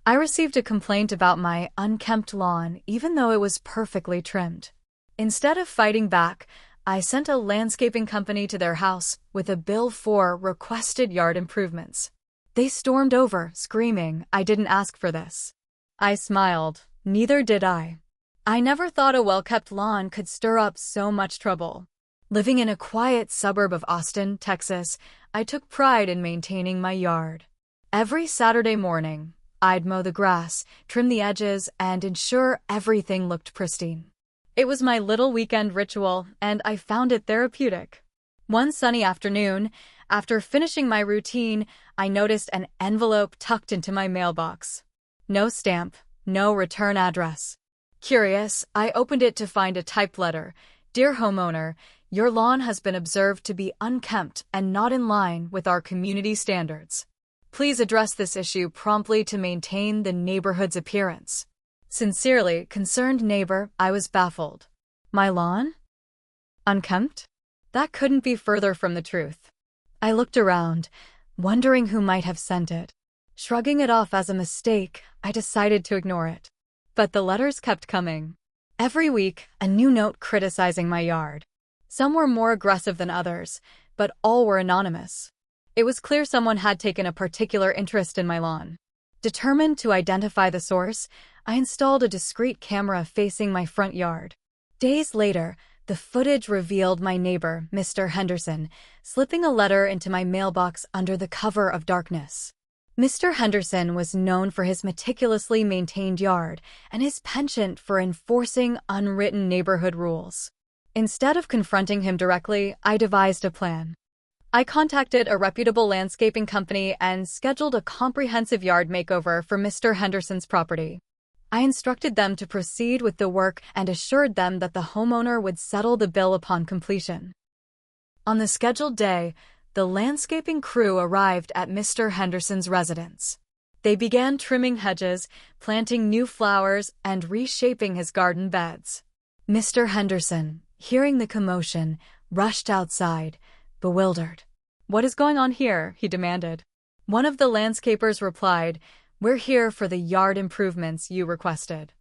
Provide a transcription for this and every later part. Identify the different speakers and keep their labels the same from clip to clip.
Speaker 1: I received a complaint about my unkempt lawn even though it was perfectly trimmed. Instead of fighting back, I sent a landscaping company to their house with a bill for requested yard improvements. They stormed over, screaming, "I didn't ask for this." I smiled. Neither did I. I never thought a well-kept lawn could stir up so much trouble. Living in a quiet suburb of Austin, Texas, I took pride in maintaining my yard. Every Saturday morning, I'd mow the grass, trim the edges, and ensure everything looked pristine. It was my little weekend ritual, and I found it therapeutic. One sunny afternoon, after finishing my routine, I noticed an envelope tucked into my mailbox. No stamp, no return address. Curious, I opened it to find a typed letter. "Dear homeowner, your lawn has been observed to be unkempt and not in line with our community standards. Please address this issue promptly to maintain the neighborhood's appearance. Sincerely, concerned neighbor." I was baffled. My lawn? Unkempt? That couldn't be further from the truth. I looked around, wondering who might have sent it. Shrugging it off as a mistake, I decided to ignore it. But the letters kept coming. Every week, a new note criticizing my yard. Some were more aggressive than others, but all were anonymous. It was clear someone had taken a particular interest in my lawn. Determined to identify the source, I installed a discreet camera facing my front yard. Days later, the footage revealed my neighbor, Mr. Henderson, slipping a letter into my mailbox under the cover of darkness. Mr. Henderson was known for his meticulously maintained yard and his penchant for enforcing unwritten neighborhood rules. Instead of confronting him directly, I devised a plan. I contacted a reputable landscaping company and scheduled a comprehensive yard makeover for Mr. Henderson's property. I instructed them to proceed with the work and assured them that the homeowner would settle the bill upon completion. On the scheduled day, the landscaping crew arrived at Mr. Henderson's residence. They began trimming hedges, planting new flowers, and reshaping his garden beds. Mr. Henderson, hearing the commotion, rushed outside, bewildered. "What is going on here?" he demanded. One of the landscapers replied, "We're here for the yard improvements you requested."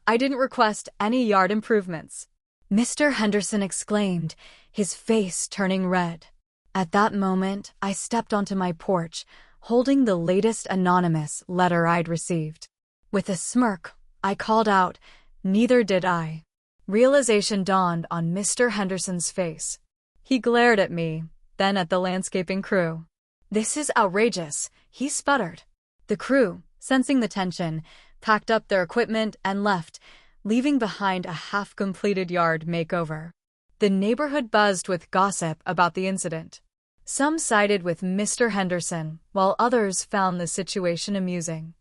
Speaker 1: "I didn't request any yard improvements," Mr. Henderson exclaimed, his face turning red. At that moment, I stepped onto my porch, holding the latest anonymous letter I'd received. With a smirk, I called out, "Neither did I." Realization dawned on Mr. Henderson's face. He glared at me, then at the landscaping crew. "This is outrageous," he sputtered. The crew, sensing the tension, packed up their equipment and left, leaving behind a half-completed yard makeover. The neighborhood buzzed with gossip about the incident. Some sided with Mr. Henderson, while others found the situation amusing.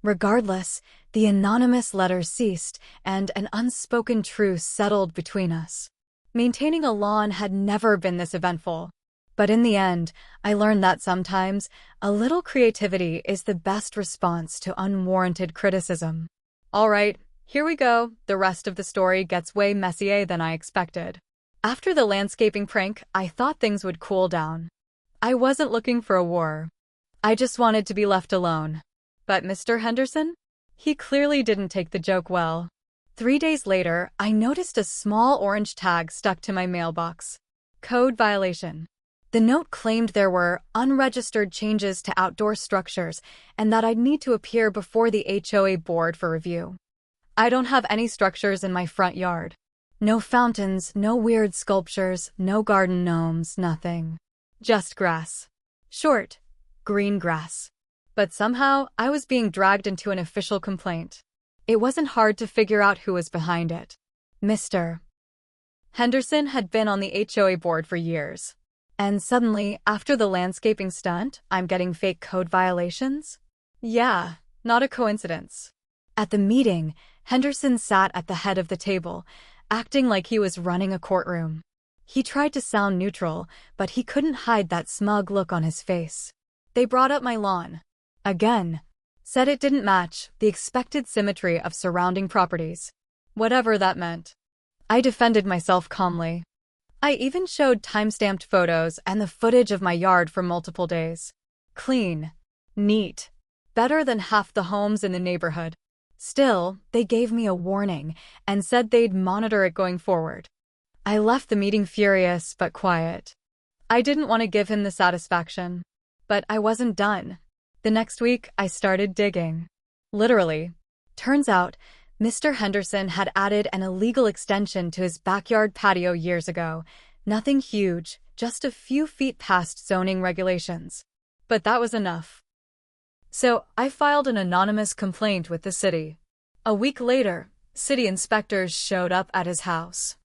Speaker 1: Regardless, the anonymous letter ceased, and an unspoken truce settled between us. Maintaining a lawn had never been this eventful. But in the end, I learned that sometimes a little creativity is the best response to unwarranted criticism. All right, here we go. The rest of the story gets way messier than I expected. After the landscaping prank, I thought things would cool down. I wasn't looking for a war. I just wanted to be left alone. But Mr. Henderson? He clearly didn't take the joke well. 3 days later, I noticed a small orange tag stuck to my mailbox. Code violation. The note claimed there were unregistered changes to outdoor structures and that I'd need to appear before the HOA board for review. I don't have any structures in my front yard. No fountains, no weird sculptures, no garden gnomes, nothing. Just grass. Short, green grass. But somehow, I was being dragged into an official complaint. It wasn't hard to figure out who was behind it. Mr. Henderson had been on the HOA board for years. And suddenly, after the landscaping stunt, I'm getting fake code violations? Yeah, not a coincidence. At the meeting, Henderson sat at the head of the table, acting like he was running a courtroom. He tried to sound neutral, but he couldn't hide that smug look on his face. They brought up my lawn. Again. Said it didn't match the expected symmetry of surrounding properties. Whatever that meant. I defended myself calmly. I even showed time-stamped photos and the footage of my yard for multiple days. Clean. Neat. better than half the homes in the neighborhood. Still, they gave me a warning and said they'd monitor it going forward. I left the meeting furious but quiet. I didn't want to give him the satisfaction. But I wasn't done. The next week, I started digging. Literally. Turns out, Mr. Henderson had added an illegal extension to his backyard patio years ago. Nothing huge, just a few feet past zoning regulations. But that was enough. So, I filed an anonymous complaint with the city. A week later, city inspectors showed up at his house.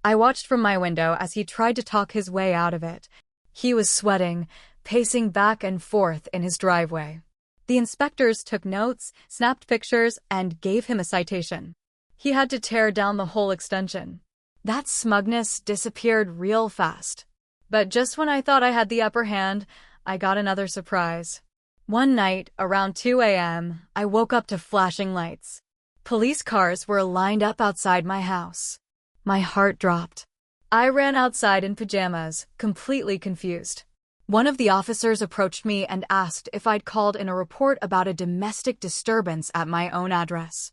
Speaker 1: I watched from my window as he tried to talk his way out of it. He was sweating, pacing back and forth in his driveway. The inspectors took notes, snapped pictures, and gave him a citation. He had to tear down the whole extension. That smugness disappeared real fast. But just when I thought I had the upper hand, I got another surprise. One night, around 2 a.m., I woke up to flashing lights. Police cars were lined up outside my house. My heart dropped. I ran outside in pajamas, completely confused. One of the officers approached me and asked if I'd called in a report about a domestic disturbance at my own address.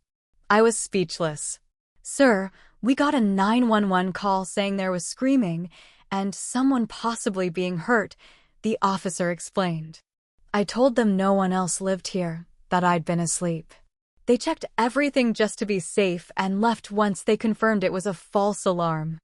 Speaker 1: I was speechless. "Sir, we got a 911 call saying there was screaming and someone possibly being hurt," the officer explained. I told them no one else lived here, that I'd been asleep. They checked everything just to be safe and left once they confirmed it was a false alarm.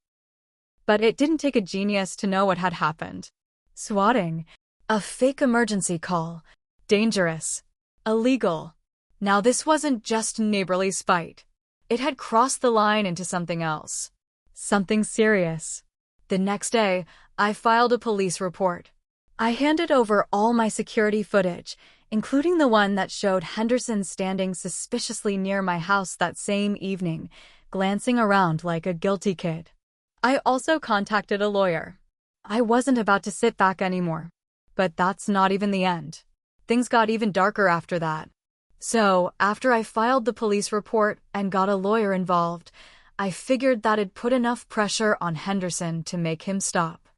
Speaker 1: But it didn't take a genius to know what had happened. Swatting. A fake emergency call. Dangerous. Illegal. Now this wasn't just neighborly spite. It had crossed the line into something else. Something serious. The next day, I filed a police report. I handed over all my security footage, including the one that showed Henderson standing suspiciously near my house that same evening, glancing around like a guilty kid. I also contacted a lawyer. I wasn't about to sit back anymore. But that's not even the end. Things got even darker after that. So, after I filed the police report and got a lawyer involved, I figured that'd put enough pressure on Henderson to make him stop.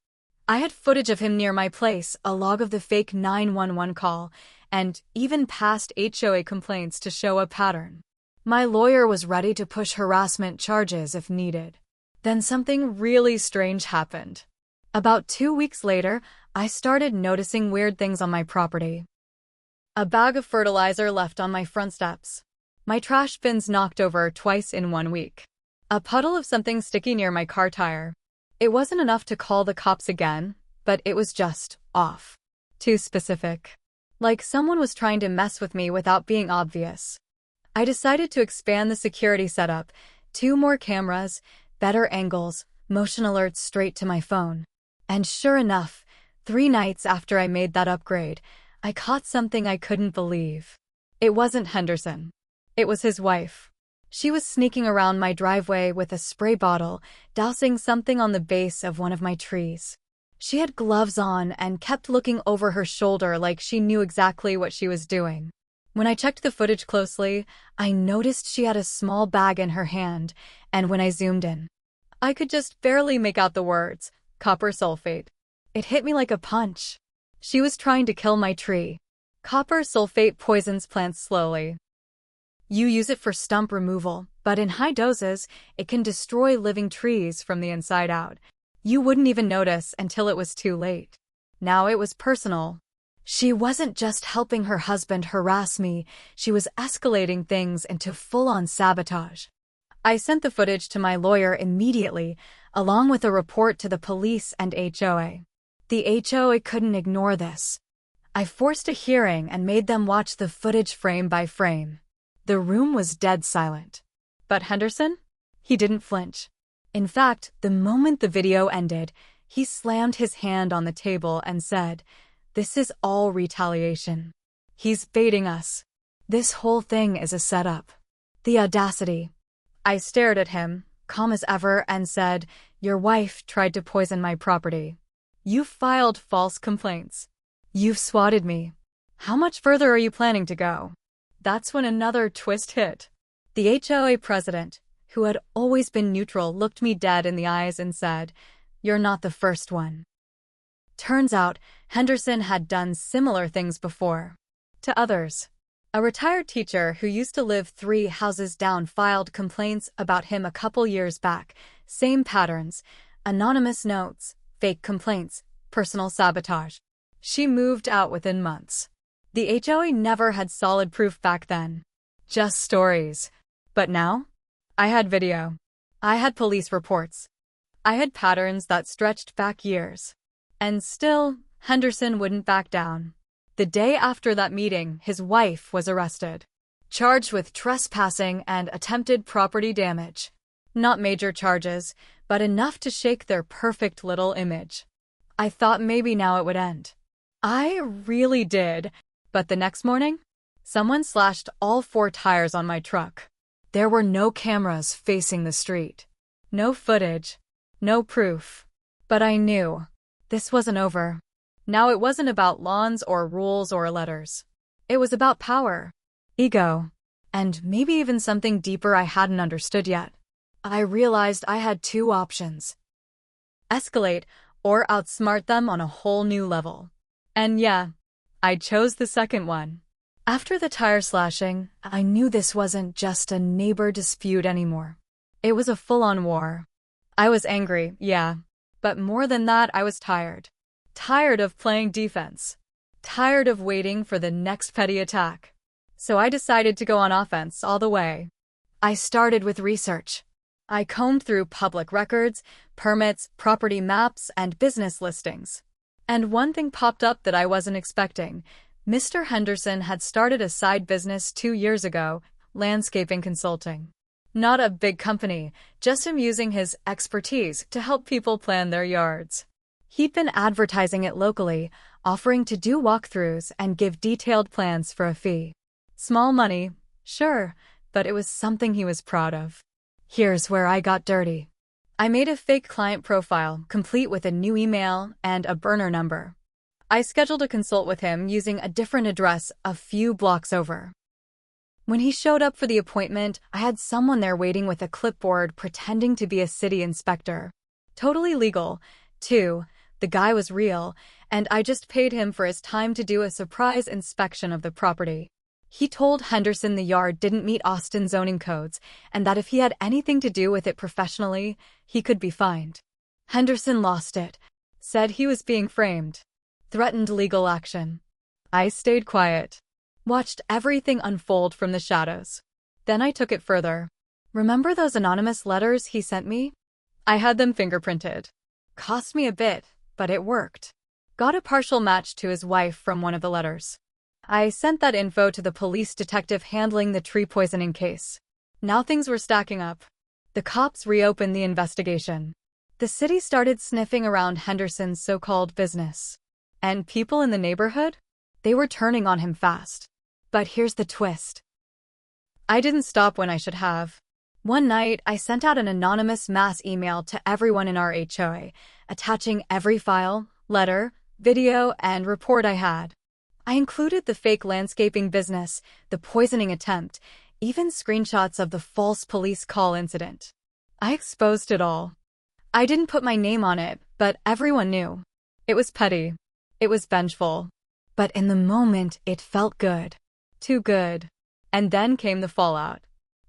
Speaker 1: I had footage of him near my place, a log of the fake 911 call, and even past HOA complaints to show a pattern. My lawyer was ready to push harassment charges if needed. Then something really strange happened. About 2 weeks later, I started noticing weird things on my property. A bag of fertilizer left on my front steps. My trash bins knocked over twice in 1 week. A puddle of something sticky near my car tire. It wasn't enough to call the cops again, but it was just off. Too specific. Like someone was trying to mess with me without being obvious. I decided to expand the security setup, 2 more cameras, better angles, motion alerts straight to my phone. And sure enough, 3 nights after I made that upgrade, I caught something I couldn't believe. It wasn't Henderson. It was his wife. She was sneaking around my driveway with a spray bottle, dousing something on the base of one of my trees. She had gloves on and kept looking over her shoulder like she knew exactly what she was doing. When I checked the footage closely, I noticed she had a small bag in her hand, and when I zoomed in, I could just barely make out the words, copper sulfate. It hit me like a punch. She was trying to kill my tree. Copper sulfate poisons plants slowly. You use it for stump removal, but in high doses, it can destroy living trees from the inside out. You wouldn't even notice until it was too late. Now it was personal. She wasn't just helping her husband harass me, she was escalating things into full-on sabotage. I sent the footage to my lawyer immediately, along with a report to the police and HOA. The HOA couldn't ignore this. I forced a hearing and made them watch the footage frame by frame. The room was dead silent. But Henderson? He didn't flinch. In fact, the moment the video ended, he slammed his hand on the table and said, "This is all retaliation. He's baiting us. This whole thing is a setup." The audacity. I stared at him, calm as ever, and said, "Your wife tried to poison my property. You filed false complaints. You've swatted me. How much further are you planning to go?" That's when another twist hit. The HOA president, who had always been neutral, looked me dead in the eyes and said, "You're not the first one." Turns out, Henderson had done similar things before. To others. A retired teacher who used to live 3 houses down filed complaints about him a couple years back. Same patterns, anonymous notes, fake complaints, personal sabotage. She moved out within months. The HOA never had solid proof back then. Just stories. But now? I had video. I had police reports. I had patterns that stretched back years. And still, Henderson wouldn't back down. The day after that meeting, his wife was arrested, charged with trespassing and attempted property damage. Not major charges, but enough to shake their perfect little image. I thought maybe now it would end. I really did. But the next morning, someone slashed all 4 tires on my truck. There were no cameras facing the street. No footage. No proof. But I knew. This wasn't over. Now it wasn't about lawns or rules or letters. It was about power, ego, and maybe even something deeper I hadn't understood yet. I realized I had 2 options. Escalate or outsmart them on a whole new level. And yeah, I chose the second one. After the tire slashing, I knew this wasn't just a neighbor dispute anymore. It was a full-on war. I was angry, yeah, but more than that, I was tired. Tired of playing defense. Tired of waiting for the next petty attack. So I decided to go on offense all the way. I started with research. I combed through public records, permits, property maps, and business listings. And one thing popped up that I wasn't expecting. Mr. Henderson had started a side business 2 years ago, landscaping consulting. Not a big company, just him using his expertise to help people plan their yards. He'd been advertising it locally, offering to do walkthroughs and give detailed plans for a fee. Small money, sure, but it was something he was proud of. Here's where I got dirty. I made a fake client profile, complete with a new email and a burner number. I scheduled a consult with him using a different address a few blocks over. When he showed up for the appointment, I had someone there waiting with a clipboard pretending to be a city inspector. Totally legal, too. The guy was real, and I just paid him for his time to do a surprise inspection of the property. He told Henderson the yard didn't meet Austin zoning codes, and that if he had anything to do with it professionally, he could be fined. Henderson lost it, said he was being framed, threatened legal action. I stayed quiet, watched everything unfold from the shadows. Then I took it further. Remember those anonymous letters he sent me? I had them fingerprinted. Cost me a bit, but it worked. Got a partial match to his wife from one of the letters. I sent that info to the police detective handling the tree poisoning case. Now things were stacking up. The cops reopened the investigation. The city started sniffing around Henderson's so-called business. And people in the neighborhood? They were turning on him fast. But here's the twist. I didn't stop when I should have. One night, I sent out an anonymous mass email to everyone in our HOA, attaching every file, letter, video, and report I had. I included the fake landscaping business, the poisoning attempt, even screenshots of the false police call incident. I exposed it all. I didn't put my name on it, but everyone knew. It was petty. It was vengeful. But in the moment, it felt good. Too good. And then came the fallout.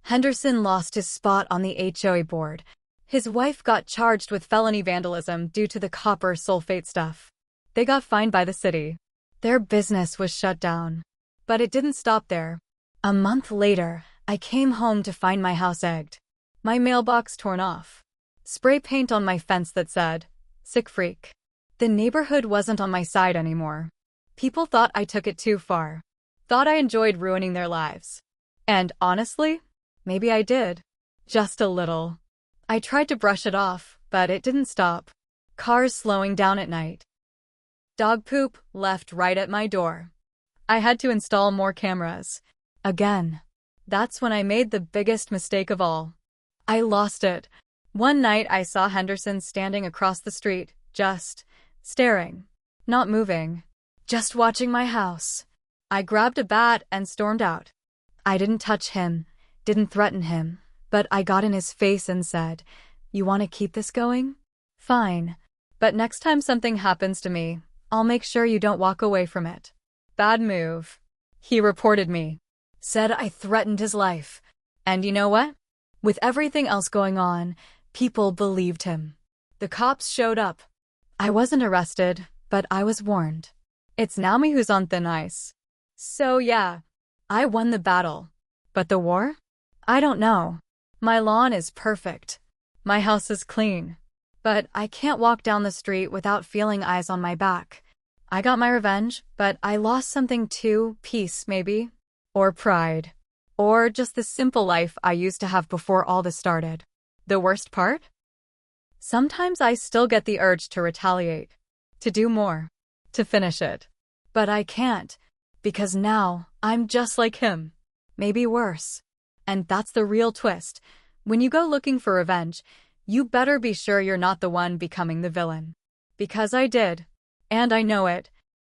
Speaker 1: Henderson lost his spot on the HOA board. His wife got charged with felony vandalism due to the copper sulfate stuff. They got fined by the city. Their business was shut down. But it didn't stop there. A month later, I came home to find my house egged. My mailbox torn off. Spray paint on my fence that said, "Sick freak." The neighborhood wasn't on my side anymore. People thought I took it too far. Thought I enjoyed ruining their lives. And honestly, maybe I did. Just a little. I tried to brush it off, but it didn't stop. Cars slowing down at night. Dog poop left right at my door. I had to install more cameras. Again. That's when I made the biggest mistake of all. I lost it. One night I saw Henderson standing across the street, just staring. Not moving. Just watching my house. I grabbed a bat and stormed out. I didn't touch him, didn't threaten him, but I got in his face and said, "You want to keep this going? Fine. But next time something happens to me, I'll make sure you don't walk away from it." Bad move. He reported me. said I threatened his life. And you know what? With everything else going on, people believed him. The cops showed up. I wasn't arrested, but I was warned. It's now me who's on thin ice. So yeah, I won the battle. But the war? I don't know. My lawn is perfect. My house is clean. But I can't walk down the street without feeling eyes on my back. I got my revenge, but I lost something too. Peace, maybe? Or pride. Or just the simple life I used to have before all this started. The worst part? Sometimes I still get the urge to retaliate. To do more. To finish it. But I can't. Because now, I'm just like him. Maybe worse. And that's the real twist. When you go looking for revenge, you better be sure you're not the one becoming the villain. Because I did. And I know it.